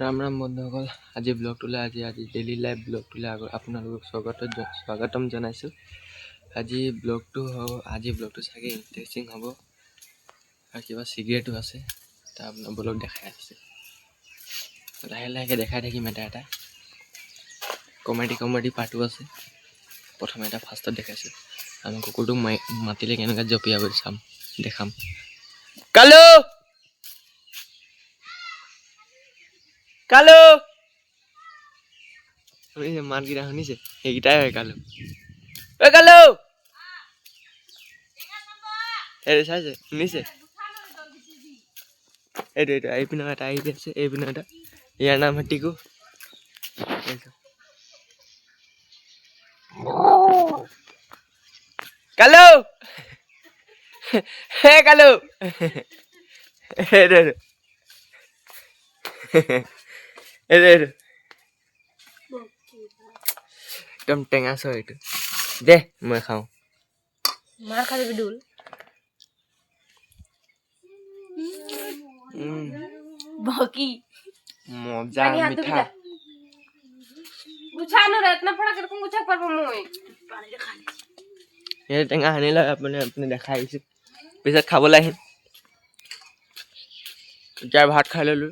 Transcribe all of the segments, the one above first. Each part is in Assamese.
राम राम बंधुসকল আজি ব্লগটোলৈ আজি ডেইলি লাইফ ব্লগটোলৈ আপোনালোকক স্বাগতম জনাইছোঁ। আজি ব্লগটো চাগে ইণ্টাৰেষ্টিং হ'ব আৰু কিবা চিগাৰেটো আছে তাৰ আপোনাৰ ব্লগ দেখাই আছে। লাহে লাহেকৈ দেখাই থাকিম এটা কমেডি পাৰ্টো আছে। প্ৰথমে এটা ফাৰ্ষ্টত দেখাইছোঁ আমাৰ কুকুৰটোক মাতিলে কেনেকৈ জঁপিয়াব দেখাম। কালু কালু শুনিছে মাতকেইটা শুনিছে সেইকেইটাই হয় কালু। ঐ কালু এইটো চাইছে শুনিছে এইটো এইপিনে এটা আহি আছে এইপিনে এটা ইয়াৰ নাম হয় টিকু। কালু হে কালু এইটো একদম টেঙা চৰ এইটো দে মই খাওঁ मार खा देबे डुल बाकी मजा मीठा गुछा न रे इतना फड़ा करके गुछा पर मोय ये टेंगा हानिला अपने देखाই আহিছে পিছত খাবলৈ আহিম। এতিয়া ভাত খাই ললো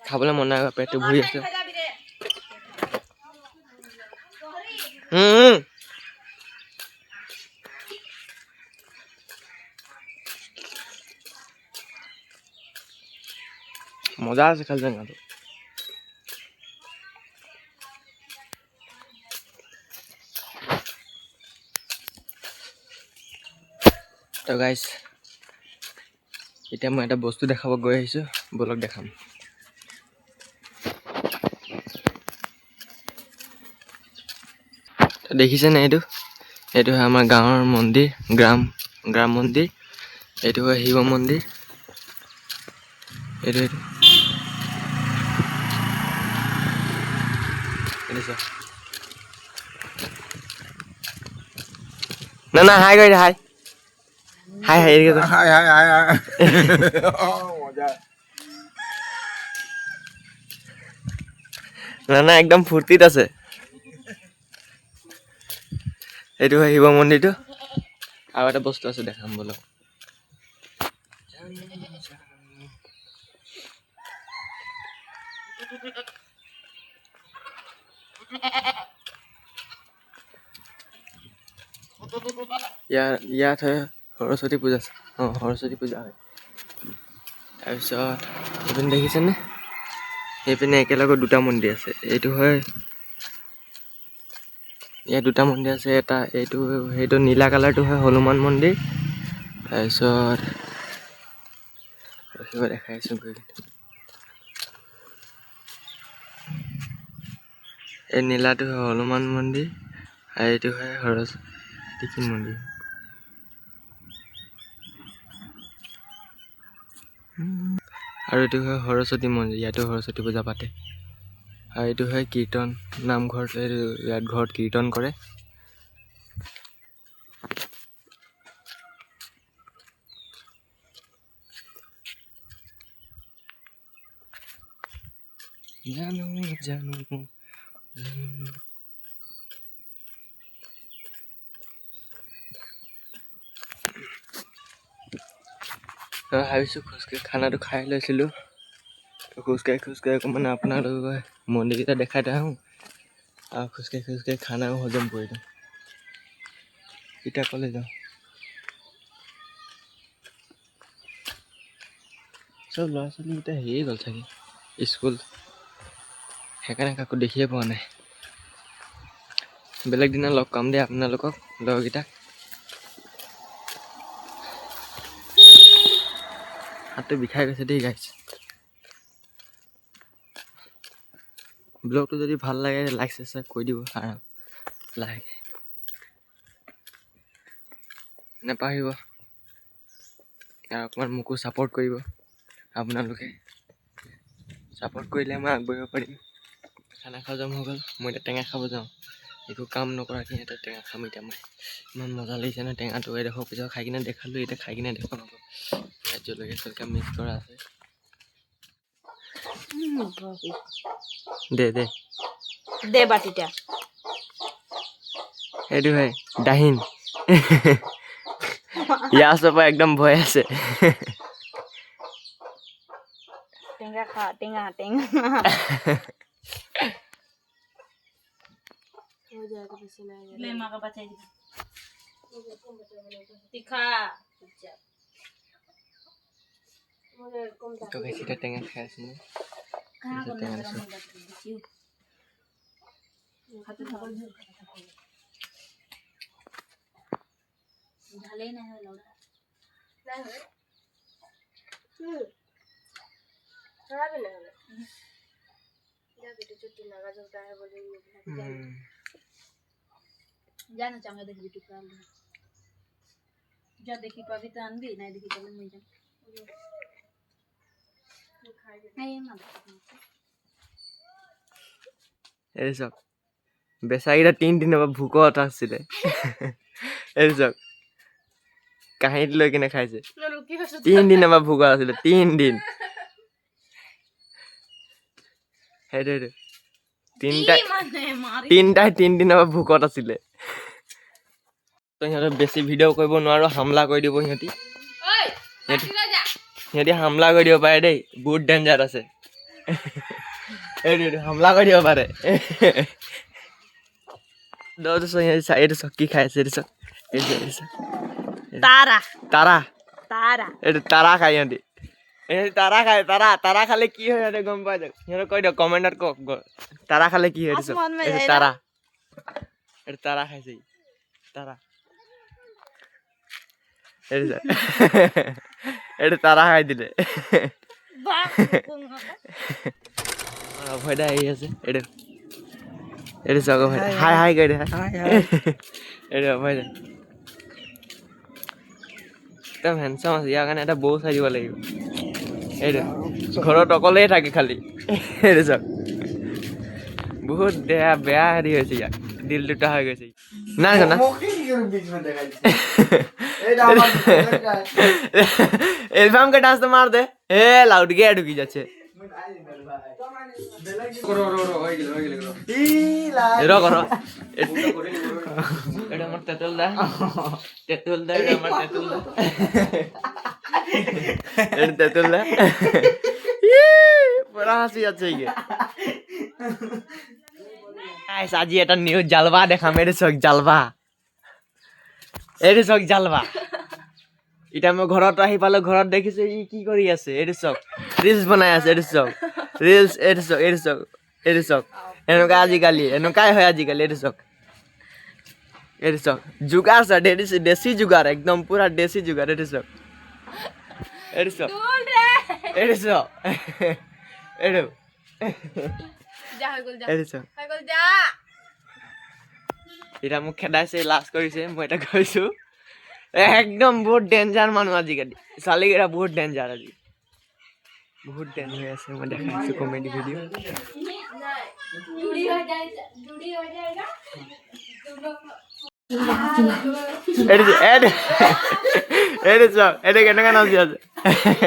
খাবলৈ মন নাই পেটটো ভৰি আছে। মজা আছে খালি টেঙাটো। তো গাইজ এতিয়া মই এটা বস্তু দেখাব গৈ আহিছোঁ বলক দেখাম। তো দেখিছেনে এইটো হয় আমাৰ গাঁৱৰ মন্দিৰ গ্ৰাম মন্দিৰ। এইটো হয় শিৱ মন্দিৰ। এইটো না হাই কৰি হাই হাই হাই না একদম ফূৰ্তিত আছে। এইটো হয় শিৱ মন্দিৰটো আৰু এটা বস্তু আছে দেখাম বলক। ইয়াত হয় সৰস্বতী পূজা। সৰস্বতী পূজা হয়। তাৰপিছত এইপিনে দেখিছেনে সেইপিনে একেলগে দুটা মন্দিৰ আছে। এইটো হয় ইয়াত দুটা মন্দিৰ আছে। এটা সেইটো নীলা কালাৰটো হয় হনুমান মন্দিৰ। তাৰপিছত দেখাইছোঁ এই নীলাটো হয় হনুমান মন্দিৰ আৰু এইটো হয় সৰস্বতী মন্দিৰ। আৰু এইটো হয় সৰস্বতী মন্দিৰ। ইয়াতো সৰস্বতী পূজা পাতে। আৰু এইটো হয় কীৰ্তন নামঘৰত। ইয়াত ঘৰত কীৰ্তন কৰে। জানো ভাবিছোঁ খোজকাঢ়ি খানাটো খাই লৈছিলোঁ। খোজকাঢ়ি অকণমান আপোনালোকৰ মন্দিৰকেইটা দেখাই থৈ আহোঁ আৰু খোজকাঢ়ি খানাও হজম কৰি দিওঁ। এতিয়া ক'লে যাওঁ চব ল'ৰা ছোৱালীকেইটা হেৰিয়ে গ'ল চাগে স্কুল। সেইকাৰণে কাকো দেখিয়ে পোৱা নাই। বেলেগ দিনা লগ পাম দেই আপোনালোকক লগৰকেইটাক। হাতটো বিষাই গৈছে দেই গাইছ। ব্লগটো যদি ভাল লাগে লাইক ছাবস্ক্ৰাইব কৰি দিব আৰু লাহেকৈ নেপাহৰিব। আৰু অকণমান মোকো ছাপোৰ্ট কৰিব। আপোনালোকে ছাপোৰ্ট কৰিলে মই আগবাঢ়িব পাৰিম। খানা খোৱা যাম হৈ গ'ল। মই এতিয়া টেঙা খাব যাওঁ। একো কাম নকৰাকৈ এতিয়া টেঙা খাম। এতিয়া মই ইমান মজা লাগিছে নহয় টেঙাটো। এডোখৰ পিছত খাই কিনে দেখালোঁ। এতিয়া খাই কিনে দেখুৱাম আকৌ। ইয়াত জলকীয়া চলকীয়া মিক্স কৰা আছে। দে দে দে বাটিটা এইটো ভাই ডাহিন ইয়াৰ ওচৰৰ পৰা একদম ভয় আছে টেঙা খা টেঙা हो जाएगा पैसे नहीं ले मां का बचाई दिखा मुझे कम তো বেছিটা টেঙা খাই আছো মই कहां को टेंगा ना से। देखियो खाते खाते ढाले ना है लौड़ा नहीं है खराब नहीं है जा बेटे चुट्टी लगा जो है बोले जाना चाहूंगा देख यूट्यूब पर जा देखी पावी तो अनबी नहीं देखी चलो मैं जा नहीं मत এই চাওক বেচাকেইটা 3 দিনৰ পৰা ভোকত আছিলে এই চাওক কাহিনীত লৈ কিনে খাইছে रुकी हो 3 দিনৰ পৰা ভোকত আছিলে 3 দিন সেইটো তিনিটাই 3 দিনৰ পৰা ভোকত আছিলে তো সিহঁতে বেছি ভিডিঅ' কৰিব নোৱাৰো হামলা কৰি দিব সিহঁতি সিহঁতি হামলা কৰি দিব পাৰে দেই বহুত ডেঞ্জাৰ আছে এইটো হামলা কৰি দিব পাৰে এইটো চক কি খাই আছে এইটো চক तारा তাৰা तारा এইটো তাৰা খাই সিহঁতি এই তাৰা খায় তাৰা খালে কি হয় সিহঁতে গম পাই যাওক সিহঁতে কৈ দিয়ক কমেণ্টত কওক তাৰা খালে কি হয় এইটো চক आसमान में এইটো जाए তাৰা এইটো তাৰা খাইছে তাৰা এইটো চক এইটো তাৰা খাই দিলে অভয়দা আহি আছে এইটো এইটো চাওক অভয়দা হাই হাই কৰি দে এইটো অভয়দা একদম হেণ্ডচাম আছে ইয়াৰ কাৰণে এটা বৌ চাই দিব লাগিব এইটো ঘৰত অকলেই থাকে খালি এইটো চাওক বহুত বেয়া হেৰি হৈছে ইয়াৰ দিল দুটা হৈ গৈছে নাই জানা एल्बम का डांस तो मार दे ए लाउड गया ढुकी যাচ্ছে रो करो এটা আমার তেতুল দা এটা আমার তেতুল দা এটা তেতুল দা বড় হাসি আছে কি গাইস আজি এটা নিউ জালবা দেখা মেরে চক জালবা এইটো চক জালবা এতিয়া মই ঘৰত আহি পালো ঘৰত দেখিছো ই কি কৰি আছে এইটো চক ৰিলছ বনাই আছে এইটো চক ৰিলছ এইটো চক এনেকুৱা আজিকালি এনেকুৱাই হয় আজিকালি এইটো চক যোগাৰ চক দেশী যোগাৰ একদম পুৰা দেশী যোগাৰ এইটো চক এইটো চক এইটো जा गल जा এইটো চক गल जा এতিয়া মোক খেদাইছে লাজ কৰিছে মই এটা কৈছো একদম বহুত ডেঞ্জাৰ মানুহ আজিকালি ছোৱালীকেইটা বহুত ডেঞ্জাৰ আজি বহুত ডেঞ্জাৰ হৈ আছে মই দেখাইছো কমেডি ভিডিঅ' जुड़ी हो जाएगा এইটো চক এইটো কেনেকুৱা নাচি আছে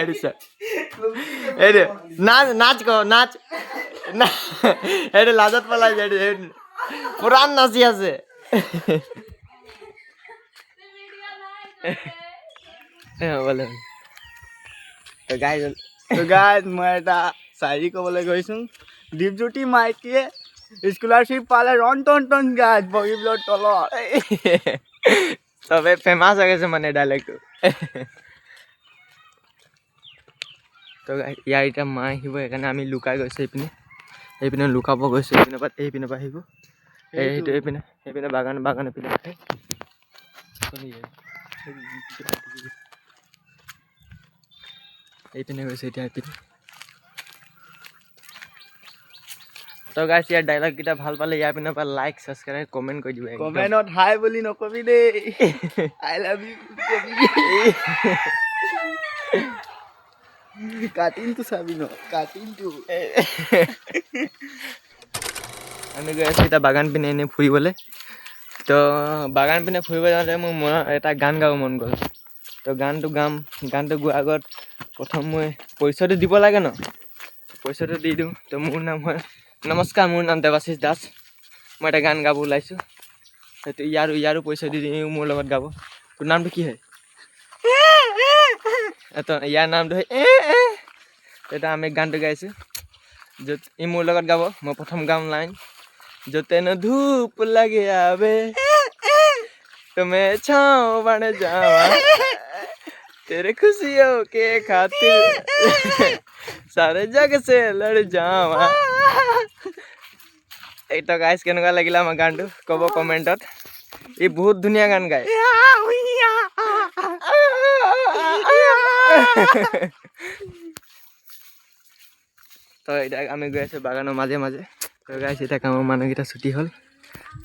এইটো চক এইটো নাচ এইটো লাজত পেলাই যায় এইটো পুৰাণ নাচি আছে বলে তো গাইজ মই এটা চাৰি ক'বলৈ গৈছোঁ দীপজ্যোতি মাইকীয়ে স্কলাৰশ্বিপ পালে ৰন টন গাইজ বগীবিলৰ তলত চবে ফেমাছ হৈ গৈছে মানে ডাইলেক্টটো তো ইয়াৰ এতিয়া মা আহিব সেইকাৰণে আমি লুকাই গৈছোঁ এইপিনে লুকাব গৈছোঁ এইপিনে পৰা আহিব এইটো এইপিনে বাগান এপিনে এইপিনে গৈছে এতিয়া এইপিনে তো গাইছ ইয়াৰ ডাইলগকেইটা ভাল পালে ইয়াৰ পিনৰ পৰা লাইক ছাবস্ক্ৰাইব কমেণ্ট কৰি দিব একদম। কমেণ্টত হাই বুলি নকবি দেই আই লাভ ইউ কবি কাটিনটো চাবি ন কাটিনটো আমি গৈ আছোঁ এতিয়া বাগান পিনে এনেই ফুৰিবলৈ তো বাগান পিনে ফুৰিব যাওঁতে মোৰ মনত এটা গান গাব মন গ'ল তো গানটো গোৱাৰ আগত প্ৰথম মই পৰিচয়টো দিব লাগে ন পইচাটো দি দিওঁ তো মোৰ নাম হয় নমস্কাৰ মোৰ নাম দেৱাশিষ দাস মই এটা গান গাব ওলাইছোঁ সেইটো ইয়াৰো পইচা দি দিওঁ মোৰ লগত গাব তোৰ নামটো কি হয় ইয়াৰ নামটো হয় এতিয়া আমি গানটো গাইছোঁ য'ত ই মোৰ লগত গাব মই প্ৰথম গাম লাইন য'তে ন ধূপ লাগে আবে तुम्हें छाँव बन जावा तेरे खुशियों के खातिर सारे जग से लड़ जावा এইটো গাইছ কেনেকুৱা লাগিলে আমাৰ গানটো ক'ব কমেণ্টত ই বহুত ধুনীয়া গান গায় তো এতিয়া আমি গৈ আছোঁ বাগানৰ মাজে মাজে তো গাইছ এতিয়া কামৰ মানুহকেইটা ছুটি হ'ল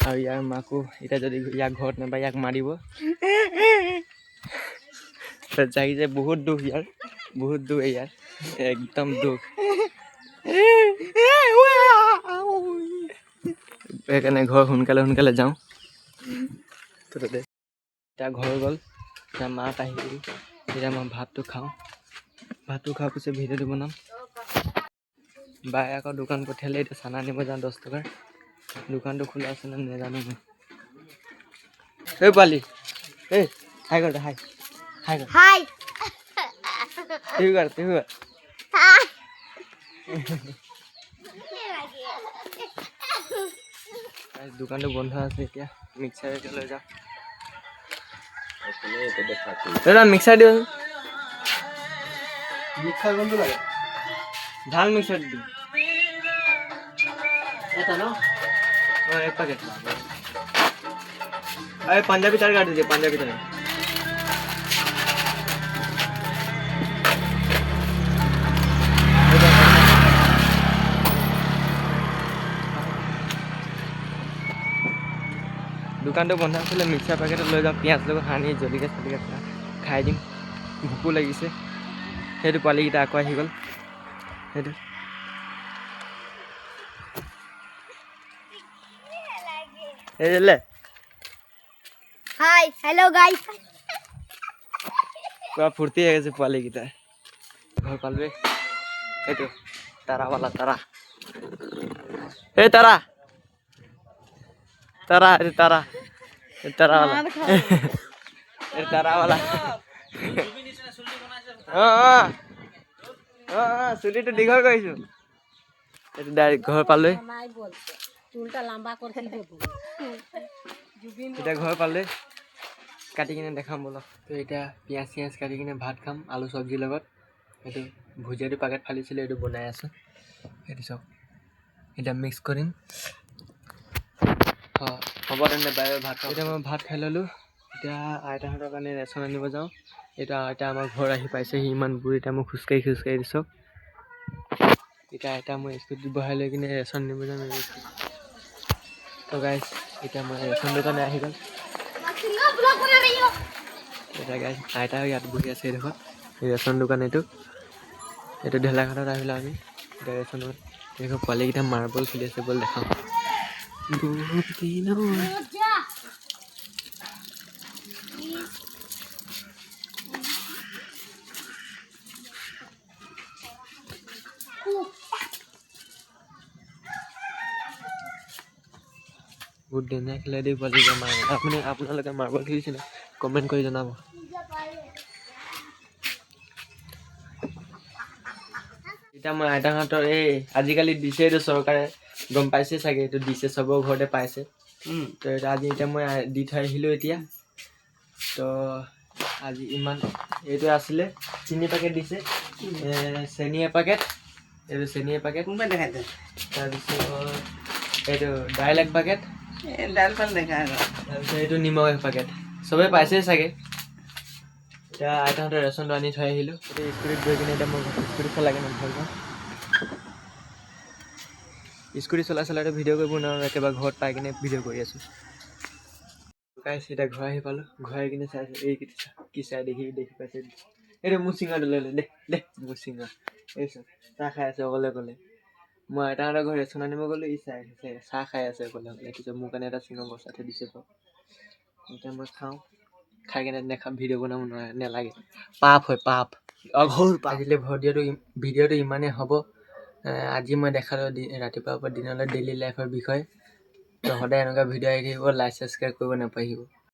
আৰু ইয়াৰ মাকো এতিয়া যদি ইয়াক ঘৰত নাপায় ইয়াক মাৰিব যাই যে বহুত দুখ ইয়াৰ একদম দুখ সেইকাৰণে ঘৰ সোনকালে যাওঁ তো এতিয়া ঘৰ গ'ল এতিয়া মাক আহিল এতিয়া মই ভাতটো খোৱাৰ পিছত ভিডিঅ'টো বনাম বাই আকৌ দোকান পঠিয়ালে এতিয়া চানা আনিব যাওঁ 10 টকাৰ দোকানটো খোলা আছে নে নাজানো মই এই পালি এই হাই কৰ হাই তুই কৰ দোকানটো বন্ধ আছে এতিয়া মিক্সাৰ এটা লৈ যাওঁ মিক্সাৰ দিওঁ মিক্সাৰ কোনটো লাগে ঝাল মিক্সাৰ দিওঁ এটা ন एक पैकेट अरे पंजाबी चाट काट दीजिए पंजाबी चाट दुकान तो बंद आছিলে मिक्सर पैकेट লৈ যাওঁ পিঁয়াজ লগত সানি জলকীয়া চলকীয়া খাই দিম ভোকো লাগিছে সেইটো পোৱালিকেইটা আকৌ আহি গ'ল সেইটো হাই হেল্ল' গাইস পুৰা ফূৰ্তি হৈ গৈছে পোৱালিকেইটা ঘৰ পালোৱে এইটো তাৰাৱালা তাৰা এই তাৰাৱালা চুলিটো দীঘল কৰিছোঁ এইটো ডাইৰেক্ট ঘৰ পালোৱে এতিয়া ঘৰ পালে কাটি কিনে দেখাম বলক তো এতিয়া পিঁয়াজ চিয়াজ কাটি কিনে ভাত খাম আলু চব্জিৰ লগত এইটো ভুজিয়াটো পেকেট ফালিছিলোঁ এইটো বনাই আছোঁ সেইটো চাওক এতিয়া মিক্স কৰিম হ'ব তেন্তে বাই ভাত খাওঁ এতিয়া মই ভাত খাই ল'লোঁ এতিয়া আইতাহঁতৰ কাৰণে ৰেচন আনিব যাওঁ এতিয়া আইতা আমাৰ ঘৰ আহি পাইছেহি ইমান দূৰ এতিয়া মই খোজকাঢ়ি দিছোঁ এতিয়া আইতা মই স্কুটিত বহাই লৈ কিনে ৰেচন নিব যাম তো গাইছ এতিয়া মই ৰেচন দোকানে আহি গ'ল এতিয়া গাইছ আইতা ইয়াত বহি আছে এইডোখৰত এই ৰেচন দোকান এইটো ঢেলাঘাটত আহিলোঁ আমি এতিয়া ৰেচন দোকান এইডোখৰ পোৱালিকেইটা মাৰ্বল খেলি আছে বল দেখাওঁ বহুত দিনৰ বহুত ধুনীয়া খেলে দেই পোৱালিকেইটা মাৰ্বল আপোনালোকে মাৰ্বল খেলিছিলে কমেণ্ট কৰি জনাব এতিয়া মই আইতাহঁতৰ এই আজিকালি দিছে এইটো চৰকাৰে গম পাইছে চাগে এইটো দিছে চবৰ ঘৰতে পাইছে তো এতিয়া মই দি থৈ আহিলোঁ এতিয়া তো আজি ইমান এইটো আছিলে চেনি পেকেট দিছে চেনি এপেকেট এইটো চেনি এপেকেট কোনোবাই দেখাই তাৰপিছত এইটো দাইল এক পেকেট তাৰপিছত এইটো নিমখ এক পেকেট চবেই পাইছে চাগে এতিয়া আইতাহঁতৰ ৰেচনটো আনি থৈ আহিলোঁ এতিয়া স্কুটিত গৈ কিনে এতিয়া মই স্কুটি চলাই কিনে ভাল পাওঁ স্কুটি চলাইতো ভিডিঅ' কৰিব নোৱাৰোঁ একেবাৰে ঘৰত পাই কিনে ভিডিঅ' কৰি আছোঁ গাইছ এতিয়া ঘৰ আহি পালোঁ ঘৰ আহি কিনে চাইছোঁ এই কি চাই দেখি পাইছে এইটো মোৰ চিঙাটো লৈ দে মোৰ চিঙা এই চাহ খাই আছে অকলে মই আইতাহঁতৰ ঘৰত ৰেচন আনিব গ'লোঁ ই চাই চাহ খাই আছে অকলে তাৰপিছত মোৰ কাৰণে এটা চিঙৰ বস্তা থৈ দিছে এতিয়া মই খাওঁ খাই কিনে নেখাম ভিডিঅ' বনাব নেলাগে পাপ হয় পাপ অঘোৰ পাপ আজিলৈ ভিডিঅ'টো ইমানেই হ'ব আজি মই দেখালোঁ ৰাতিপুৱাৰ পৰা দিনলৈ ডেইলি লাইফৰ বিষয়ে। তো সদায় এনেকুৱা ভিডিঅ' আহি থাকিব, লাইক ছাবস্ক্ৰাইব কৰিব নাপাহৰিব।